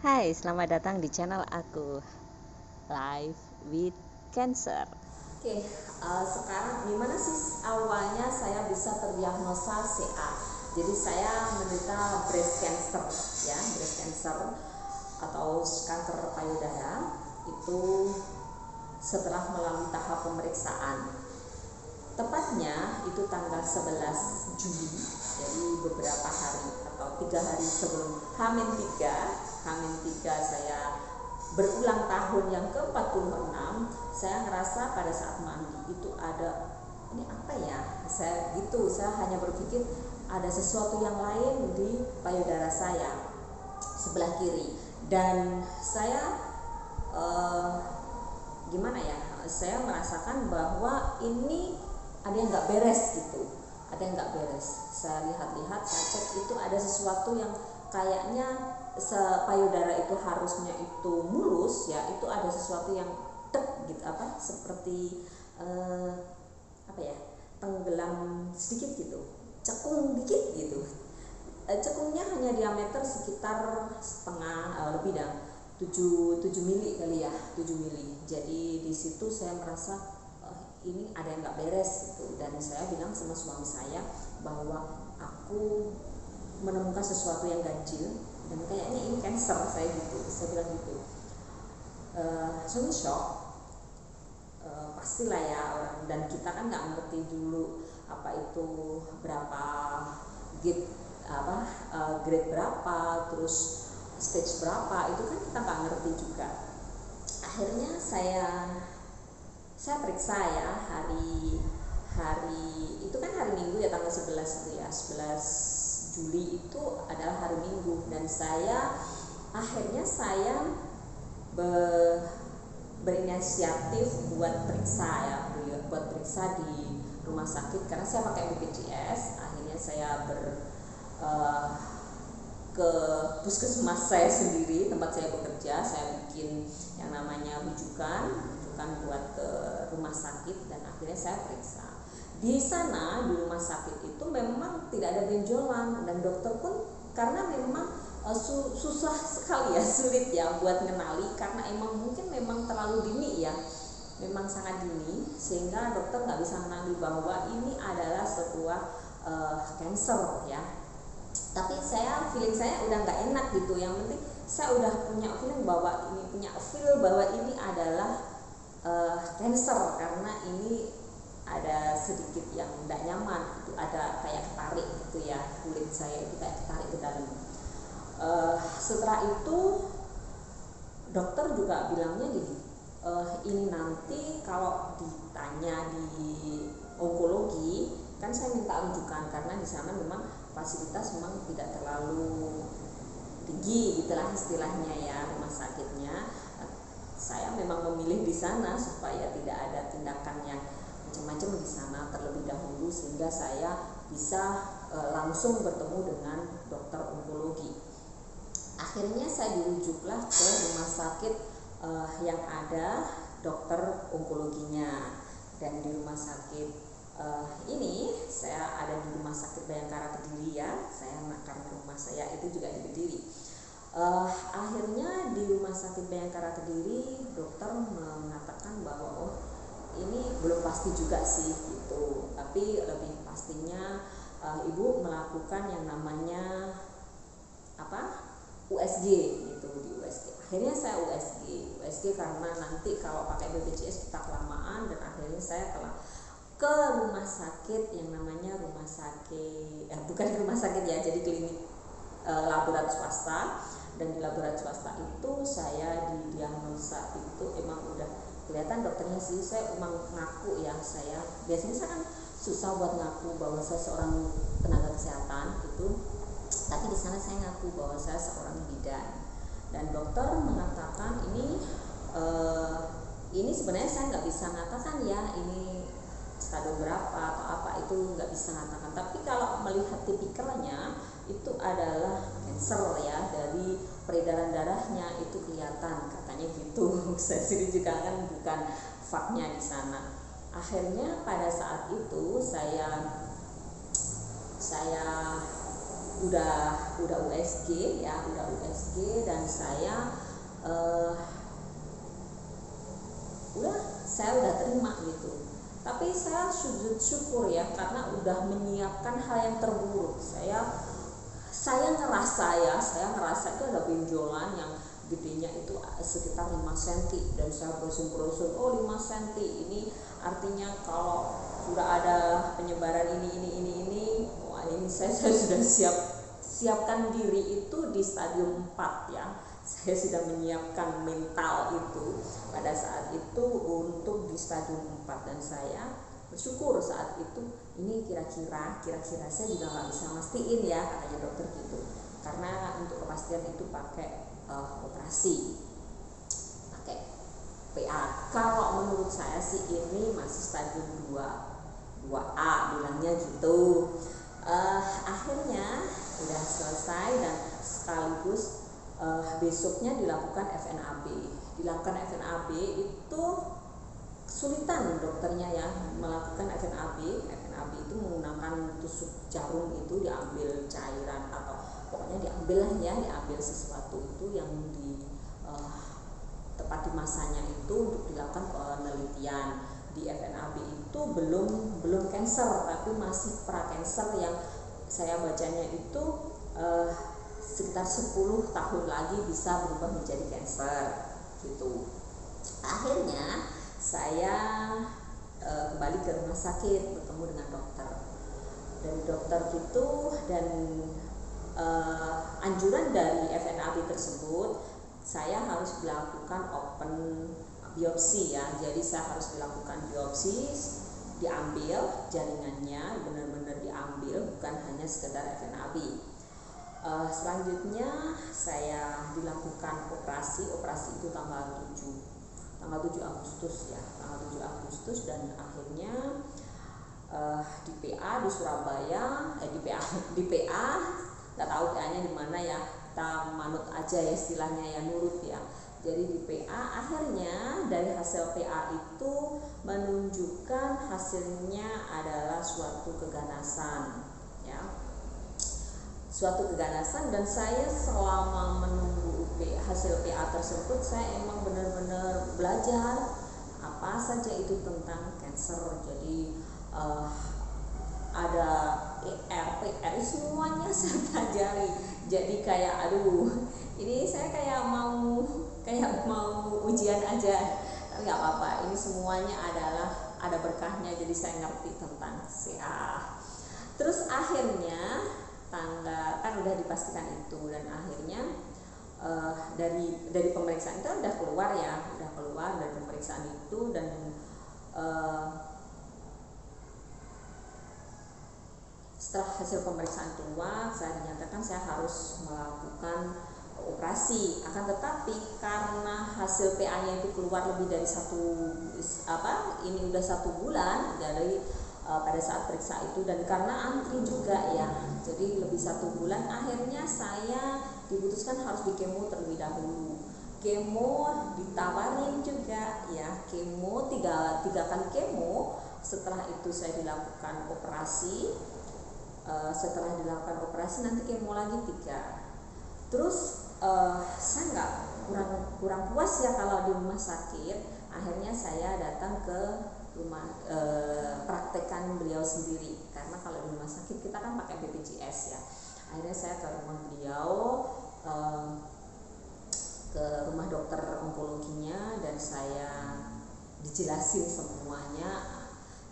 Hai, selamat datang di channel aku, Live with Cancer. Sekarang gimana sih awalnya saya bisa terdiagnosa CA? Jadi saya menderita breast cancer, ya, breast cancer atau kanker payudara itu setelah melalui tahap pemeriksaan. Tepatnya itu tanggal 11 Juli, jadi beberapa hari atau 3 hari sebelum H-3 saya berulang tahun yang ke-46. Saya ngerasa pada saat mandi itu ada, ini apa ya, saya hanya berpikir ada sesuatu yang lain di payudara saya sebelah kiri, dan saya gimana ya, saya merasakan bahwa ini ada yang nggak beres gitu, ada yang nggak beres. Saya lihat-lihat, saya cek, itu ada sesuatu yang kayaknya payudara itu harusnya itu mulus ya, itu ada sesuatu yang tek gitu, apa seperti apa ya, tenggelam sedikit gitu, cekung dikit gitu. Cekungnya hanya diameter sekitar setengah, lebih dah 7 mili kali ya, 7 mili. Jadi di situ saya merasa ini ada yang nggak beres gitu, dan saya bilang sama suami saya bahwa aku menemukan sesuatu yang ganjil dan kayaknya ini cancer, saya bilang gitu. Suami shock, pastilah ya orang, dan kita kan nggak ngerti dulu apa itu berapa grade, grade berapa, terus stage berapa, itu kan kita nggak ngerti juga. Akhirnya saya periksa ya, hari itu kan hari Minggu ya, tanggal 11 itu ya, 11 Juli itu adalah hari Minggu, dan akhirnya saya berinisiatif buat periksa ya, buat periksa di rumah sakit karena saya pakai BPJS. Akhirnya saya ke puskesmas saya sendiri, tempat saya bekerja, saya bikin yang namanya rujukan buat ke rumah sakit, dan akhirnya saya periksa. Di sana, di rumah sakit itu memang tidak ada benjolan, dan dokter pun karena memang susah sekali ya, sulit ya buat ngenali, karena mungkin memang terlalu dini ya, memang sangat dini, sehingga dokter nggak bisa mengenali bahwa ini adalah sebuah cancer ya. Tapi feeling saya udah nggak enak gitu. Yang penting saya udah punya feeling bahwa ini adalah cancer, karena ini ada sedikit yang tidak nyaman, itu ada kayak ketarik gitu ya, kulit saya itu kayak ketarik ke dalam. Setelah itu dokter juga bilangnya gini, ini nanti kalau ditanya di onkologi, kan saya minta rujukan karena di sana memang fasilitas memang tidak terlalu tinggi gitulah istilahnya ya, rumah sakitnya. Saya memang memilih di sana supaya tidak ada tindakan yang macam-macam di sana terlebih dahulu, sehingga saya bisa langsung bertemu dengan dokter onkologi. Akhirnya saya dirujuklah ke rumah sakit yang ada dokter onkologinya, dan di rumah sakit ini saya ada di rumah sakit Bayangkara Kediri ya, karena rumah saya itu juga di Kediri. Akhirnya di rumah sakit Bayangkara Kediri dokter mengatakan bahwa ini belum pasti juga sih gitu, tapi lebih pastinya ibu melakukan yang namanya USG gitu, di USG. Akhirnya saya USG karena nanti kalau pakai BPJS kita kelamaan, dan akhirnya saya telah ke rumah sakit yang namanya bukan rumah sakit ya, jadi klinik laboratorium swasta. Dan di laboratorium swasta itu saya didiagnosa itu emang udah kelihatan dokternya sih, saya emang ngaku ya, biasanya saya kan susah buat ngaku bahwa saya seorang tenaga kesehatan gitu, tapi di sana saya ngaku bahwa saya seorang bidan. Dan dokter mengatakan ini sebenarnya saya nggak bisa mengatakan ya ini stadium berapa atau apa, itu nggak bisa mengatakan, tapi kalau melihat tipikalnya itu adalah cancer ya, dari peredaran darahnya itu kelihatan katanya gitu. Saya sendiri juga kan bukan faknya di sana. Akhirnya pada saat itu saya udah USG ya, dan saya saya udah terima gitu. Tapi saya sujud syukur ya, karena udah menyiapkan hal yang terburuk. Saya ngerasa itu ada benjolan yang gedenya itu sekitar 5 cm, dan saya bersun-bersun, 5 cm ini artinya kalau sudah ada penyebaran ini, wah ini saya sudah siapkan diri itu di stadium 4 ya. Saya sudah menyiapkan mental itu pada saat itu untuk di stadium 4, dan saya bersyukur saat itu. Ini kira-kira saya juga nggak bisa mastiin ya, katanya dokter gitu, karena untuk kepastian itu pakai operasi, pakai PA. Kalau menurut saya sih ini masih stadium 2A bilangnya gitu. Akhirnya udah selesai, dan sekaligus besoknya dilakukan FNAB. Itu kesulitan dokternya ya melakukan FNAB itu menggunakan tusuk jarum, itu diambil cairan atau pokoknya diambil sesuatu itu yang di tepat di masanya itu untuk dilakukan penelitian. Di FNAB itu belum kanker, tapi masih prakanker, yang saya bacanya itu sekitar 10 tahun lagi bisa berubah menjadi kanker gitu. Akhirnya saya kembali ke rumah sakit, bertemu dengan dokter. Dari dokter gitu, dan anjuran dari FNAB tersebut, saya harus dilakukan open biopsi ya. Jadi saya harus dilakukan biopsi, diambil jaringannya, benar-benar diambil, bukan hanya sekedar FNAB. Selanjutnya saya dilakukan operasi itu tanggal 7 Agustus ya, tanggal 7 Agustus, dan akhirnya di PA di Surabaya, di PA nggak tahu PA-nya di mana ya, kita manut aja ya istilahnya ya, nurut ya. Jadi di PA akhirnya dari hasil PA itu menunjukkan hasilnya adalah suatu keganasan ya, dan saya selama menunggu hasil PA tersebut, saya emang benar-benar belajar apa saja itu tentang kanker. Jadi ada PR semuanya saya pelajari. Jadi kayak ini saya kayak mau ujian aja, tapi nggak apa-apa, ini semuanya adalah ada berkahnya, jadi saya ngerti tentang CA. Terus akhirnya kan udah dipastikan itu, dan akhirnya dari pemeriksaan itu udah keluar dari pemeriksaan itu, dan setelah hasil pemeriksaan keluar, saya dinyatakan saya harus melakukan operasi. Akan tetapi karena hasil PA-nya itu keluar lebih dari udah 1 bulan dari pada saat periksa itu, dan karena antri juga ya, jadi lebih 1 bulan, akhirnya saya diputuskan harus di kemo terlebih dahulu. Kemo ditawarin juga ya, kemo 3 kali kemo. Setelah itu saya dilakukan operasi. Setelah dilakukan operasi nanti kemo lagi 3. Terus saya nggak kurang puas ya kalau di rumah sakit. Akhirnya saya datang ke rumah praktekan beliau sendiri, karena kalau di rumah sakit kita kan pakai BPJS ya. Akhirnya saya ke rumah beliau, ke rumah dokter onkologinya, dan saya dijelasin semuanya,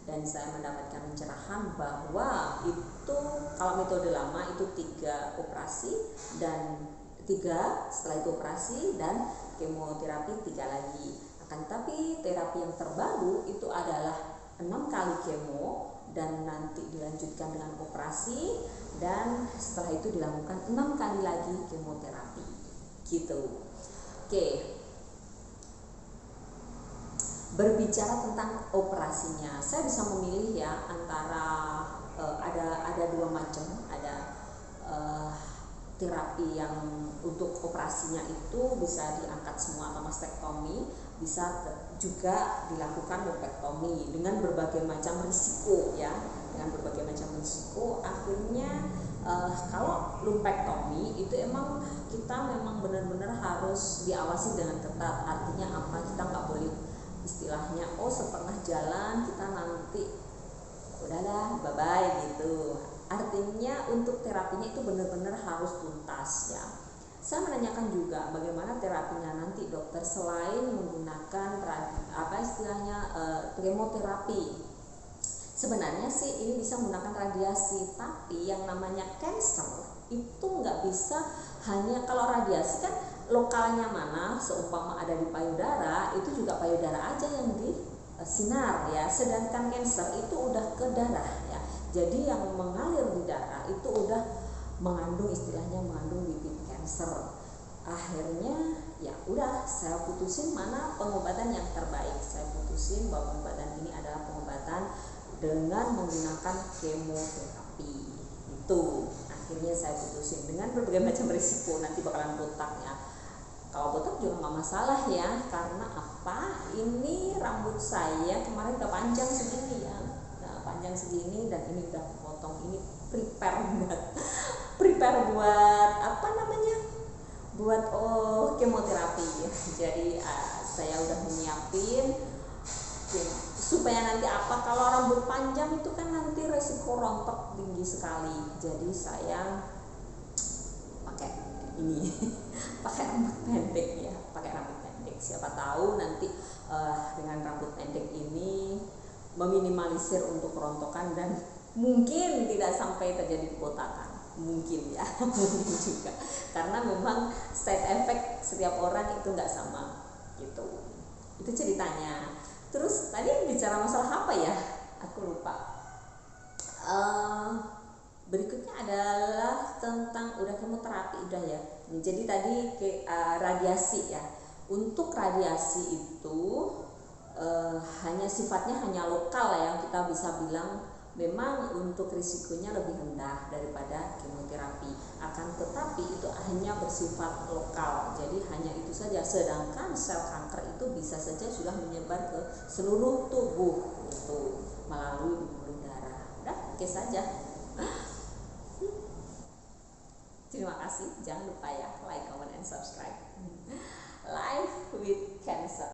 dan saya mendapatkan pencerahan bahwa itu kalau metode lama itu 3 operasi, dan 3 setelah itu operasi, dan kemoterapi 3 lagi. Akan tapi terapi yang terbaru itu adalah 6 kali kemo, dan nanti dilanjutkan dengan operasi, dan setelah itu dilakukan 6 kali lagi kemoterapi gitu. Oke. Berbicara tentang operasinya, saya bisa memilih ya antara ada 2 macam, ada terapi yang untuk operasinya itu bisa diangkat semua atau mastektomi, bisa juga dilakukan lumpektomi dengan berbagai macam risiko ya, akhirnya kalau lumpektomi itu kita memang benar-benar harus harus diawasi dengan ketat. Artinya apa? Kita nggak boleh istilahnya setengah jalan kita nanti udahlah bye bye gitu. Artinya untuk terapinya itu benar-benar harus tuntas ya. Saya menanyakan juga bagaimana terapinya nanti dokter, selain menggunakan kemoterapi. Sebenarnya sih ini bisa menggunakan radiasi, tapi yang namanya cancer itu nggak bisa hanya, kalau radiasi kan lokalnya mana, seumpama ada di payudara, itu juga payudara aja yang disinar ya. Sedangkan cancer itu udah ke darah ya. Jadi yang mengalir di darah itu udah mengandung bibit cancer. Akhirnya ya udah saya putusin mana pengobatan yang terbaik. Saya putusin bahwa pengobatan ini adalah pengobatan dengan menggunakan kemoterapi. Itu akhirnya saya putusin dengan berbagai macam risiko, nanti bakalan botak ya. Kalau botak juga nggak masalah ya, karena apa, ini rambut saya kemarin udah panjang segini ya, panjang segini, dan ini udah potong, ini prepare buat apa namanya, buat kemoterapi ya. Jadi saya udah menyiapin supaya nanti apa, kalau rambut panjang itu kan nanti resiko rontok tinggi sekali. Jadi saya pakai ini pakai rambut pendek ya, pakai rambut pendek. Siapa tahu nanti dengan rambut pendek ini meminimalisir untuk kerontokan dan mungkin tidak sampai terjadi kebotakan, mungkin ya. Mungkin juga karena memang side effect setiap orang itu nggak sama gitu. Itu ceritanya. Terus tadi bicara masalah apa ya? Aku lupa. Berikutnya adalah tentang udah kemoterapi udah ya. Jadi tadi radiasi ya. Untuk radiasi itu sifatnya hanya lokal ya, yang kita bisa bilang memang untuk risikonya lebih rendah daripada kemoterapi. Akan tetapi itu hanya bersifat lokal, jadi hanya itu saja. Sedangkan sel kanker itu bisa saja sudah menyebar ke seluruh tubuh itu melalui pembuluh darah. Udah, oke saja. Terima kasih, jangan lupa ya like, comment, and subscribe. Live with Cancer.